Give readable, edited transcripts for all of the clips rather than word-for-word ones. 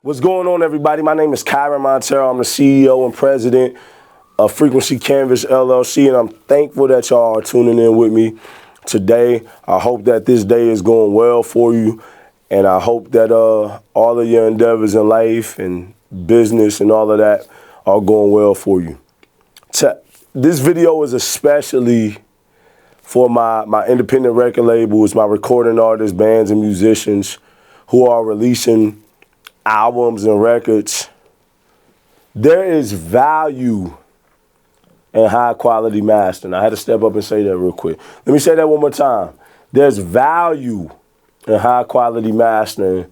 What's going on, everybody? My name is Kyron Montero. I'm the CEO and president of Frequency Canvas LLC, and I'm thankful that y'all are tuning in with me today. I hope that this day is going well for you, and I hope that all of your endeavors in life and business and all of that are going well for you. This video is especially for my independent record labels, my recording artists, bands, and musicians who are releasing albums and records. There is value in high quality mastering. I had to step up and say that real quick. Let me say that one more time. There's value in high quality mastering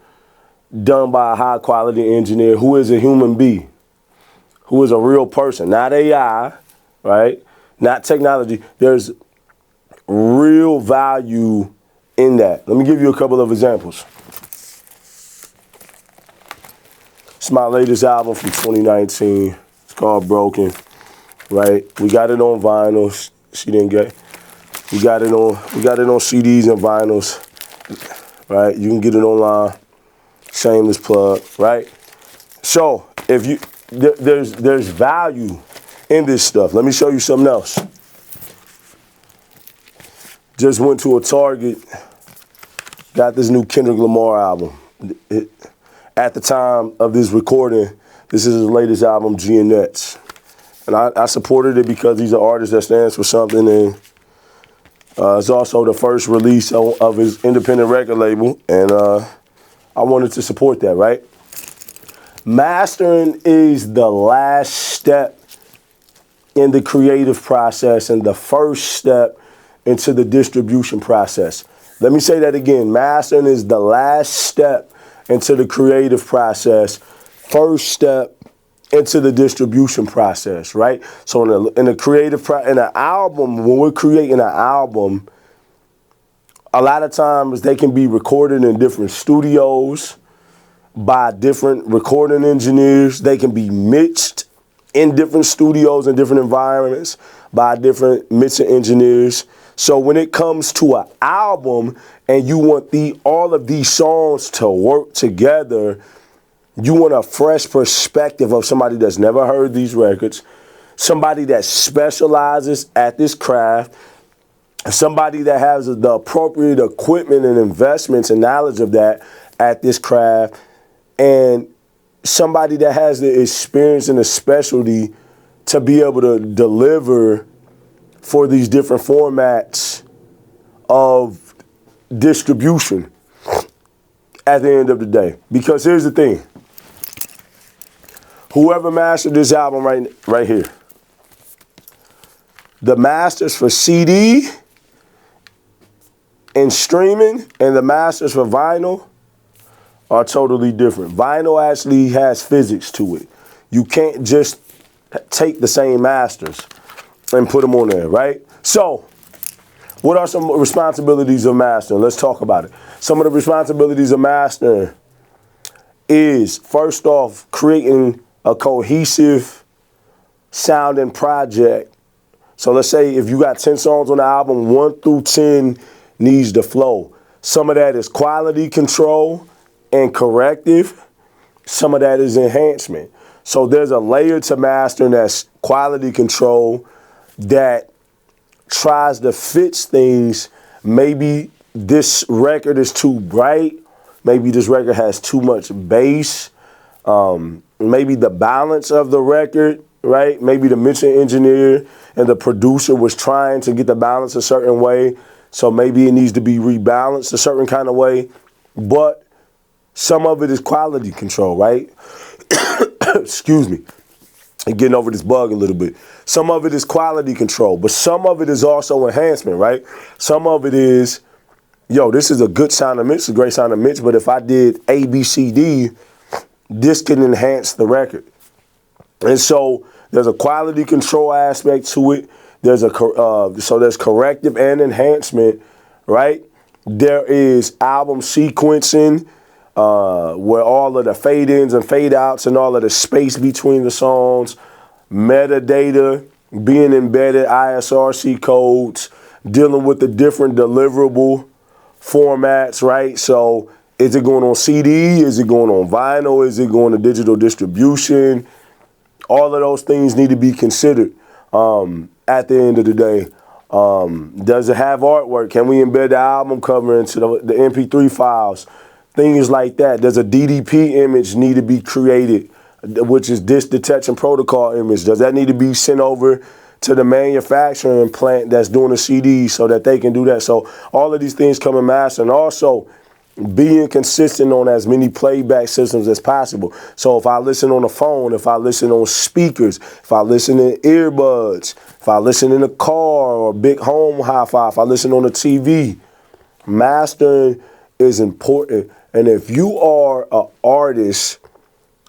done by a high quality engineer who is a human being, who is a real person, not AI, right? Not technology. There's real value in that. Let me give you a couple of examples. It's my latest album from 2019. It's called Broken, right? We got it on vinyl. She didn't get. We got it on CDs and vinyls, right? You can get it online. Shameless plug, right? So if you there's value in this stuff. Let me show you something else. Just went to a Target. Got this new Kendrick Lamar album. At the time of this recording, this is his latest album, Giannettes. And I supported it because he's an artist that stands for something, and it's also the first release of his independent record label, and I wanted to support that, right? Mastering is the last step in the creative process and the first step into the distribution process. Let me say that again. Mastering is the last step into the creative process, first step into the distribution process, right? So in an album, when we're creating an album, a lot of times they can be recorded in different studios by different recording engineers. They can be mixed in different studios and different environments by different mixing engineers. So when it comes to an album and you want all of these songs to work together, you want a fresh perspective of somebody that's never heard these records, somebody that specializes at this craft, somebody that has the appropriate equipment and investments and knowledge of that at this craft, and somebody that has the experience and the specialty to be able to deliver for these different formats of distribution at the end of the day. Because here's the thing. Whoever mastered this album right here, the masters for CD and streaming and the masters for vinyl are totally different. Vinyl actually has physics to it. You can't just take the same masters and put them on there, right? So, what are some responsibilities of mastering? Let's talk about it. Some of the responsibilities of mastering is, first off, creating a cohesive sounding project. So let's say if you got 10 songs on the album, 1 through 10 needs to flow. Some of that is quality control and corrective. Some of that is enhancement. So there's a layer to mastering that's quality control that tries to fix things. Maybe this record is too bright. Maybe this record has too much bass. Maybe the balance of the record, right? Maybe the mixing engineer and the producer was trying to get the balance a certain way. So maybe it needs to be rebalanced a certain kind of way. But some of it is quality control, right? Excuse me. And getting over this bug a little bit. Some of it is quality control, but some of it is also enhancement, right? Some of it is, yo, this is a good sounding mix, a great sounding mix, but if I did A, B, C, D, this can enhance the record. And so there's a quality control aspect to it. There's there's corrective and enhancement, right? There is album sequencing, where all of the fade-ins and fade-outs and all of the space between the songs, metadata being embedded, ISRC codes, dealing with the different deliverable formats, right? So Is it going on CD? Is it going on vinyl? Is it going to digital distribution? All of those things need to be considered at the end of the day. Does it have artwork? Can we embed the album cover into the MP3 files? Things like that. Does a DDP image need to be created, which is disc detection protocol image? Does that need to be sent over to the manufacturing plant that's doing the CD so that they can do that? So all of these things come in master. And also being consistent on as many playback systems as possible. So if I listen on the phone, if I listen on speakers, if I listen in earbuds, if I listen in a car or big home hi-fi, if I listen on the TV, mastering is important. And if you are an artist,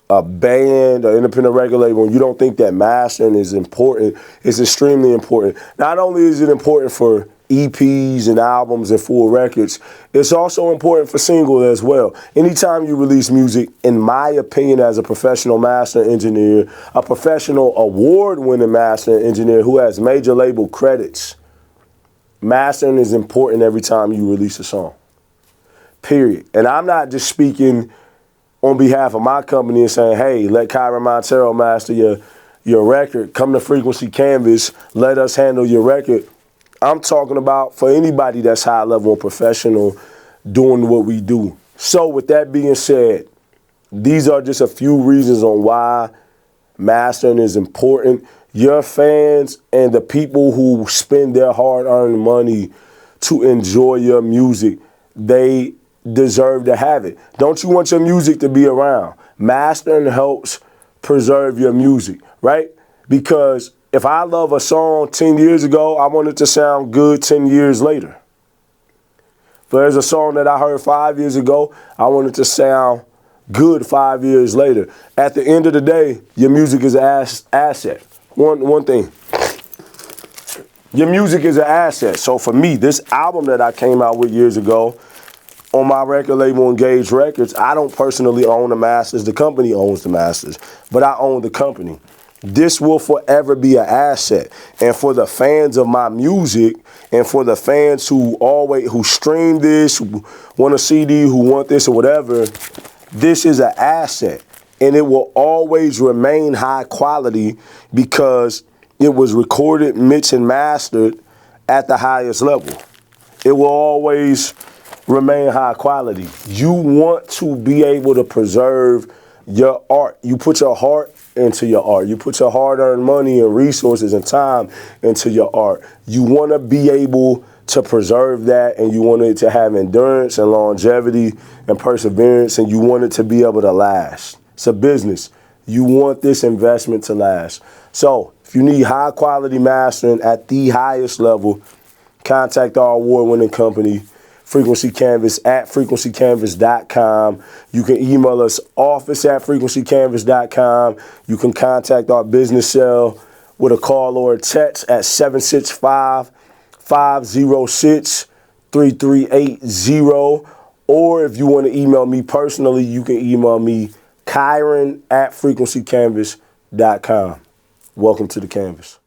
a band, or independent record label, and you don't think that mastering is important, it's extremely important. Not only is it important for EPs and albums and full records, it's also important for single as well. Anytime you release music, in my opinion, as a professional master engineer, a professional award-winning master engineer who has major label credits, mastering is important every time you release a song, period. And I'm not just speaking on behalf of my company and saying, hey, let Kyron Montero master your record, come to Frequency Canvas, let us handle your record. I'm talking about for anybody that's high level and professional doing what we do. So with that being said, these are just a few reasons on why mastering is important. Your fans and the people who spend their hard-earned money to enjoy your music, they deserve to have it. Don't you want your music to be around? Mastering helps preserve your music, right? Because if I love a song 10 years ago, I want it to sound good 10 years later. If there's a song that I heard 5 years ago, I want it to sound good 5 years later. At the end of the day, your music is an asset. One thing. Your music is an asset. So for me, this album that I came out with years ago, on my record label, Engage Records, I don't personally own the masters. The company owns the masters, but I own the company. This will forever be an asset. And for the fans of my music and for the fans who stream this, who want a CD, who want this or whatever, this is an asset. And it will always remain high quality because it was recorded, mixed, and mastered at the highest level. It will always remain high quality. You want to be able to preserve your art. You put your heart into your art. You put your hard-earned money and resources and time into your art. You want to be able to preserve that, and you want it to have endurance and longevity and perseverance, and you want it to be able to last. It's a business. You want this investment to last. So if you need high-quality mastering at the highest level, contact our award-winning company, Frequency Canvas, at frequencycanvas.com. You can email us, office@frequencycanvas.com. You can contact our business cell with a call or a text at 765-506-3380. Or if you want to email me personally, you can email me, Kyron@frequencycanvas.com. Welcome to the Canvas.